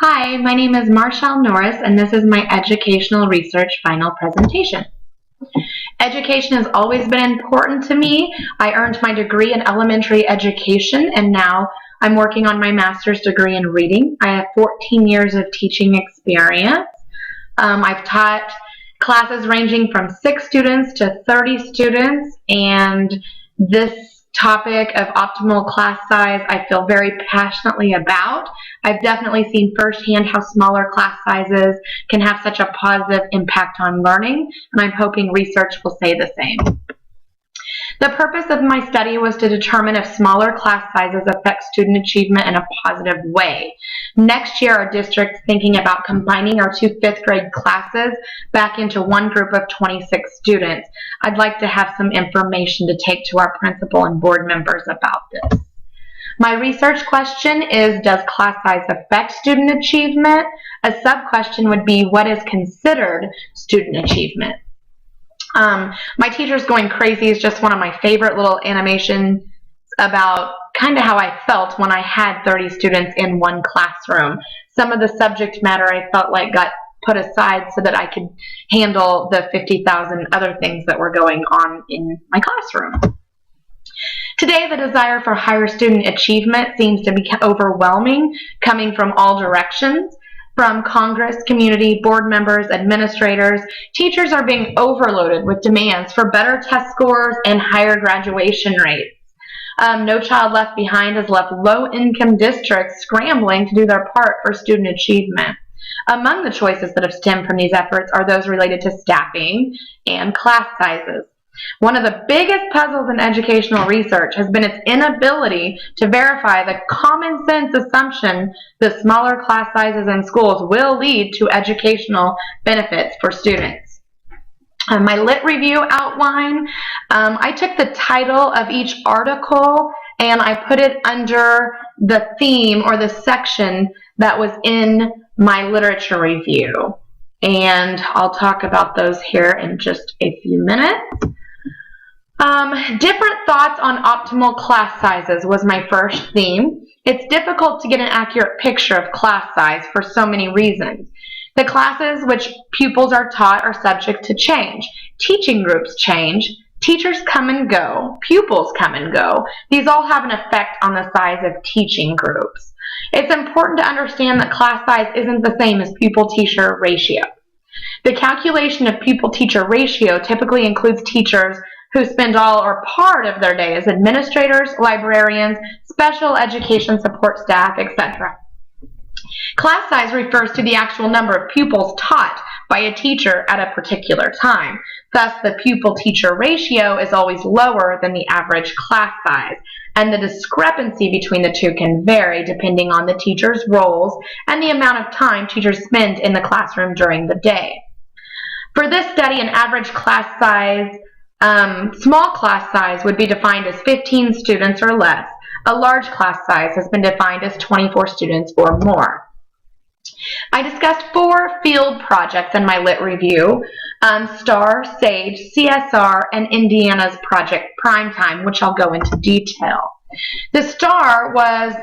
Hi, my name is Marshall Norris, and this is my educational research final presentation. Education has always been important to me. I earned my degree in elementary education, and now I'm working on my master's degree in reading. I have 14 years of teaching experience. I've taught classes ranging from 6 students to 30 students, and this topic of optimal class size I feel very passionately about. I've definitely seen firsthand how smaller class sizes can have such a positive impact on learning, and I'm hoping research will say the same. The purpose of my study was to determine if smaller class sizes affect student achievement in a positive way. Next year, our district's thinking about combining our 2 fifth grade classes back into one group of 26 students. I'd like to have some information to take to our principal and board members about this. My research question is, does class size affect student achievement? A sub-question would be, what is considered student achievement? My Teacher's Going Crazy is just one of my favorite little animations about kind of how I felt when I had 30 students in one classroom. Some of the subject matter I felt like got put aside so that I could handle the 50,000 other things that were going on in my classroom. Today, the desire for higher student achievement seems to be overwhelming, coming from all directions. From Congress, community, board members, administrators, teachers are being overloaded with demands for better test scores and higher graduation rates. No Child Left Behind has left low-income districts scrambling to do their part for student achievement. Among the choices that have stemmed from these efforts are those related to staffing and class sizes. One of the biggest puzzles in educational research has been its inability to verify the common sense assumption that smaller class sizes in schools will lead to educational benefits for students. My lit review outline, I took the title of each article and I put it under the theme or the section that was in my literature review. And I'll talk about those here in just a few minutes. Different thoughts on optimal class sizes was my first theme. It's difficult to get an accurate picture of class size for so many reasons. The classes which pupils are taught are subject to change. Teaching groups change. Teachers come and go. Pupils come and go. These all have an effect on the size of teaching groups. It's important to understand that class size isn't the same as pupil-teacher ratio. The calculation of pupil-teacher ratio typically includes teachers who spend all or part of their day as administrators, librarians, special education support staff, etc. Class size refers to the actual number of pupils taught by a teacher at a particular time. Thus, the pupil-teacher ratio is always lower than the average class size, and the discrepancy between the two can vary depending on the teacher's roles and the amount of time teachers spend in the classroom during the day. For this study, an average class size small class size would be defined as 15 students or less. A large class size has been defined as 24 students or more. I discussed 4 field projects in my lit review, STAR, SAGE, CSR, and Indiana's Project Primetime, which I'll go into detail. The STAR was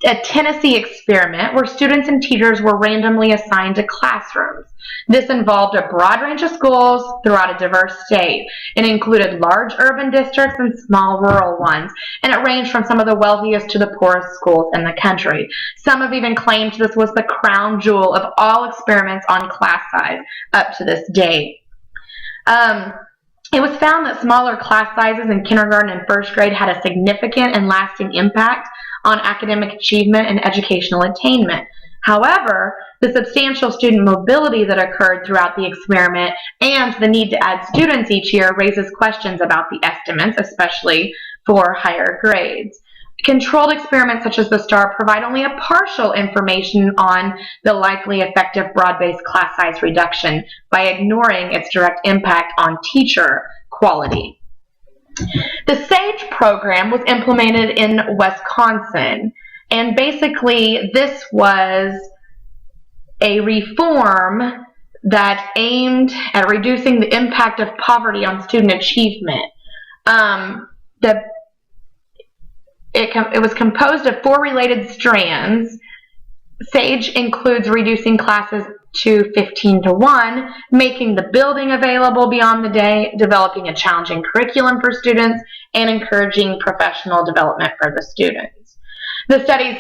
a Tennessee experiment where students and teachers were randomly assigned to classrooms. This involved a broad range of schools throughout a diverse state. It included large urban districts and small rural ones, and it ranged from some of the wealthiest to the poorest schools in the country. Some have even claimed this was the crown jewel of all experiments on class size up to this date. It was found that smaller class sizes in kindergarten and first grade had a significant and lasting impact on academic achievement and educational attainment. However, the substantial student mobility that occurred throughout the experiment and the need to add students each year raises questions about the estimates, especially for higher grades. Controlled experiments such as the STAR provide only a partial information on the likely effective broad-based class size reduction by ignoring its direct impact on teacher quality. The SAGE program was implemented in Wisconsin, and basically this was a reform that aimed at reducing the impact of poverty on student achievement. It was composed of 4 related strands SAGE includes reducing classes to 15:1, making the building available beyond the day, developing a challenging curriculum for students, and encouraging professional development for the students. The studies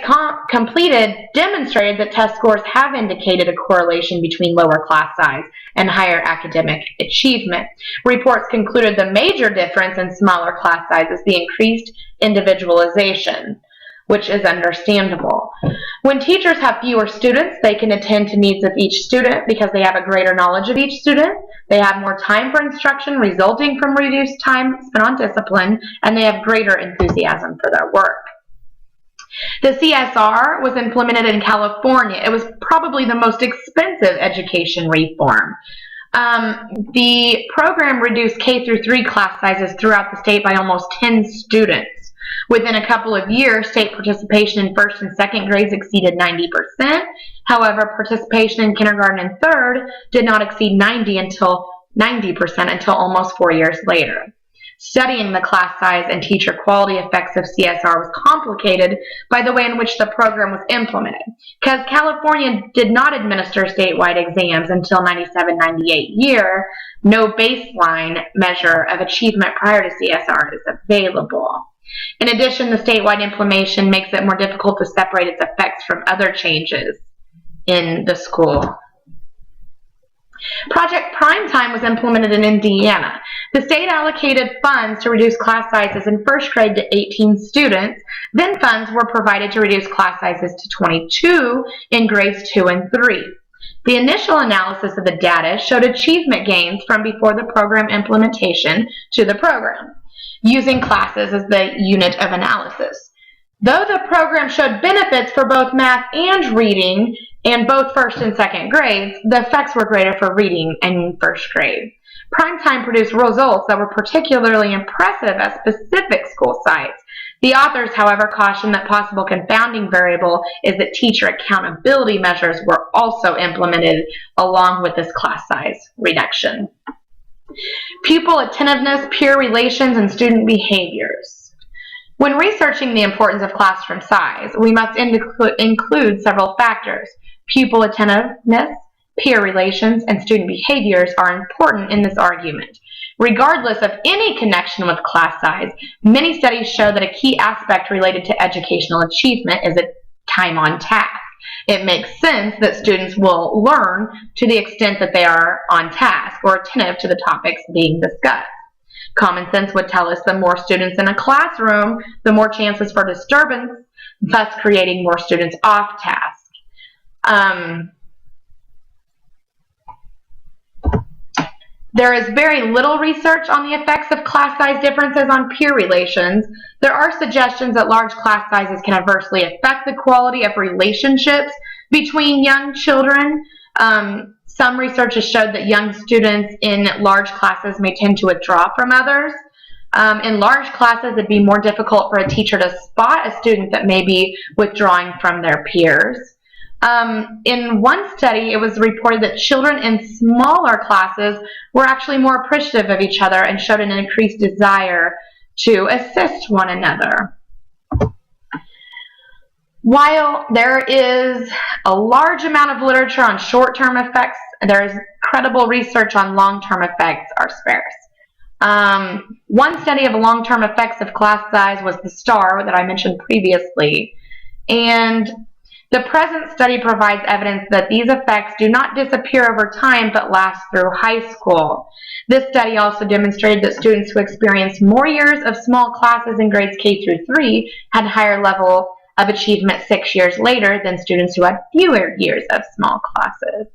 completed demonstrated that test scores have indicated a correlation between lower class size and higher academic achievement. Reports concluded the major difference in smaller class size is the increased individualization, which is understandable. When teachers have fewer students, they can attend to needs of each student because they have a greater knowledge of each student. They have more time for instruction, resulting from reduced time spent on discipline, and they have greater enthusiasm for their work. The CSR was implemented in California. It was probably the most expensive education reform. The program reduced K through 3 class sizes throughout the state by almost 10 students. Within a couple of years, state participation in first and second grades exceeded 90%. However, participation in kindergarten and third did not exceed 90% until almost 4 years later. Studying the class size and teacher quality effects of CSR was complicated by the way in which the program was implemented. Because California did not administer statewide exams until 97-98 year, no baseline measure of achievement prior to CSR is available. In addition, the statewide implementation makes it more difficult to separate its effects from other changes in the school. Project Primetime was implemented in Indiana. The state allocated funds to reduce class sizes in first grade to 18 students. Then funds were provided to reduce class sizes to 22 in grades 2 and 3. The initial analysis of the data showed achievement gains from before the program implementation to the program, using classes as the unit of analysis. Though the program showed benefits for both math and reading in both first and second grades, the effects were greater for reading in first grade. Primetime produced results that were particularly impressive at specific school sites. The authors, however, cautioned that possible confounding variable is that teacher accountability measures were also implemented along with this class size reduction. Pupil attentiveness, peer relations, and student behaviors. When researching the importance of classroom size, we must include several factors. Pupil attentiveness, peer relations, and student behaviors are important in this argument. Regardless of any connection with class size, many studies show that a key aspect related to educational achievement is a time on task. It makes sense that students will learn to the extent that they are on task or attentive to the topics being discussed. Common sense would tell us the more students in a classroom, the more chances for disturbance, thus creating more students off task. There is very little research on the effects of class size differences on peer relations. There are suggestions that large class sizes can adversely affect the quality of relationships between young children. Some research has showed that young students in large classes may tend to withdraw from others. In large classes, it'd be more difficult for a teacher to spot a student that may be withdrawing from their peers. In one study, it was reported that children in smaller classes were actually more appreciative of each other and showed an increased desire to assist one another. While there is a large amount of literature on short-term effects, there is credible research on long-term effects are sparse. One study of long-term effects of class size was the STAR that I mentioned previously, and the present study provides evidence that these effects do not disappear over time but last through high school. This study also demonstrated that students who experienced more years of small classes in grades K through 3 had higher level of achievement 6 years later than students who had fewer years of small classes.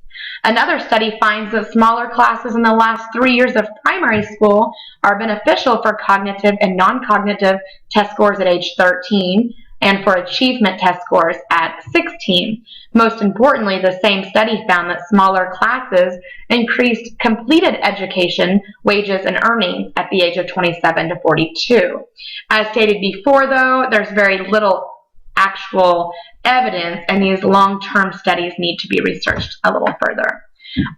Another study finds that smaller classes in the last 3 years of primary school are beneficial for cognitive and non-cognitive test scores at age 13 and for achievement test scores at 16. Most importantly, the same study found that smaller classes increased completed education, wages, and earnings at the age of 27 to 42. As stated before, though, there's very little actual evidence, and these long-term studies need to be researched a little further.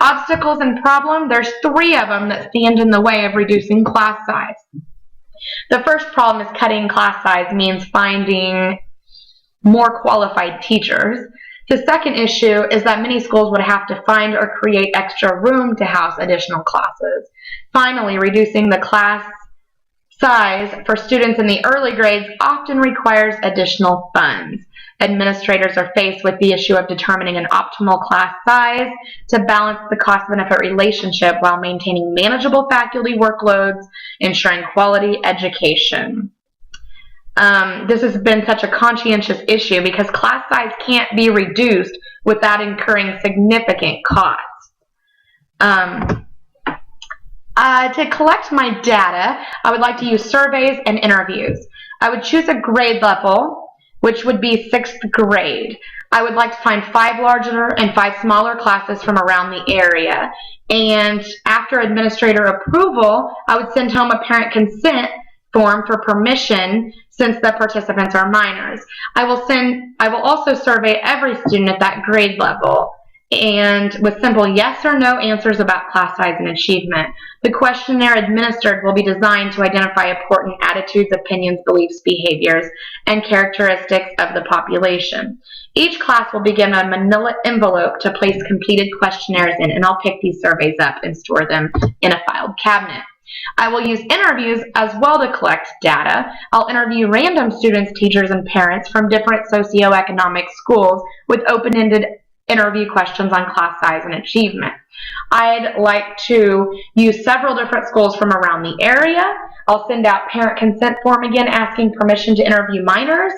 Obstacles and problems, there's 3 of them that stand in the way of reducing class size. The first problem is cutting class size means finding more qualified teachers. The second issue is that many schools would have to find or create extra room to house additional classes. Finally, reducing the class size for students in the early grades often requires additional funds. Administrators are faced with the issue of determining an optimal class size to balance the cost-benefit relationship while maintaining manageable faculty workloads, ensuring quality education. This has been such a conscientious issue because class size can't be reduced without incurring significant costs. To collect my data, I would like to use surveys and interviews. I would choose a grade level, which would be 6th grade. I would like to find 5 larger and 5 smaller classes from around the area. And after administrator approval, I would send home a parent consent form for permission since the participants are minors. I will also survey every student at that grade level, and with simple yes or no answers about class size and achievement. The questionnaire administered will be designed to identify important attitudes, opinions, beliefs, behaviors, and characteristics of the population. Each class will be given a manila envelope to place completed questionnaires in, and I'll pick these surveys up and store them in a filed cabinet. I will use interviews as well to collect data. I'll interview random students, teachers, and parents from different socioeconomic schools with open-ended interview questions on class size and achievement. I'd like to use several different schools from around the area. I'll send out parent consent form again asking permission to interview minors.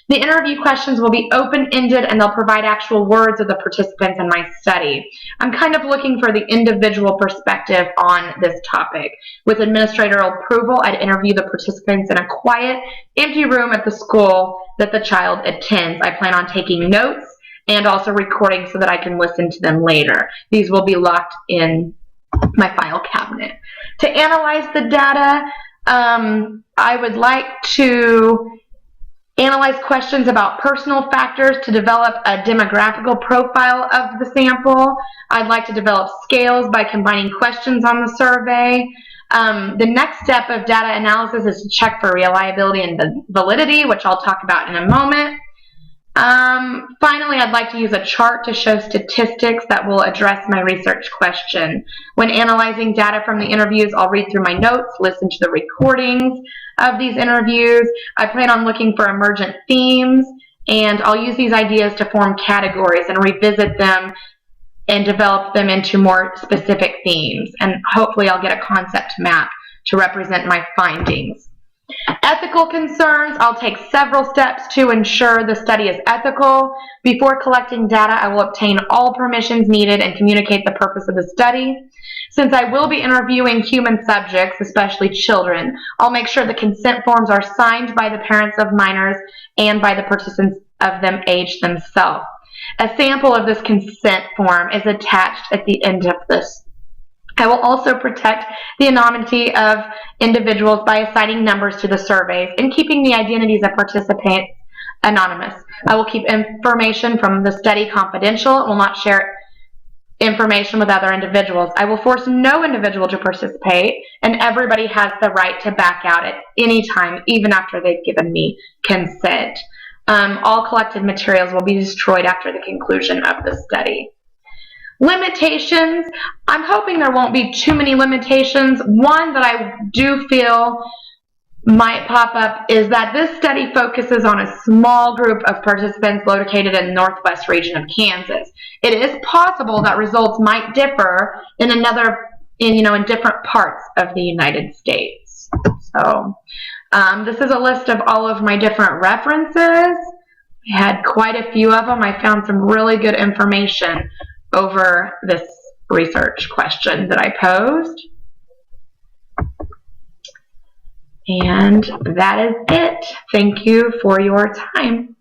The interview questions will be open-ended and they'll provide actual words of the participants in my study. I'm kind of looking for the individual perspective on this topic. With administrator approval, I'd interview the participants in a quiet, empty room at the school that the child attends. I plan on taking notes and also recording so that I can listen to them later. These will be locked in my file cabinet. To analyze the data, I would like to analyze questions about personal factors to develop a demographical profile of the sample. I'd like to develop scales by combining questions on the survey. The next step of data analysis is to check for reliability and validity, which I'll talk about in a moment. Finally, I'd like to use a chart to show statistics that will address my research question. When analyzing data from the interviews, I'll read through my notes, listen to the recordings of these interviews. I plan on looking for emergent themes, and I'll use these ideas to form categories and revisit them and develop them into more specific themes. And hopefully I'll get a concept map to represent my findings. Ethical concerns, I'll take several steps to ensure the study is ethical. Before collecting data, I will obtain all permissions needed and communicate the purpose of the study. Since I will be interviewing human subjects, especially children, I'll make sure the consent forms are signed by the parents of minors and by the participants of them age themselves. A sample of this consent form is attached at the end of this. I will also protect the anonymity of individuals by assigning numbers to the surveys and keeping the identities of participants anonymous. I will keep information from the study confidential and will not share information with other individuals. I will force no individual to participate, and everybody has the right to back out at any time, even after they've given me consent. All collected materials will be destroyed after the conclusion of the study. Limitations, I'm hoping there won't be too many limitations. One that I do feel might pop up is that this study focuses on a small group of participants located in the northwest region of Kansas. It is possible that results might differ in different parts of the United States. So this is a list of all of my different references. I had quite a few of them. I found some really good information over this research question that I posed. And that is it. Thank you for your time.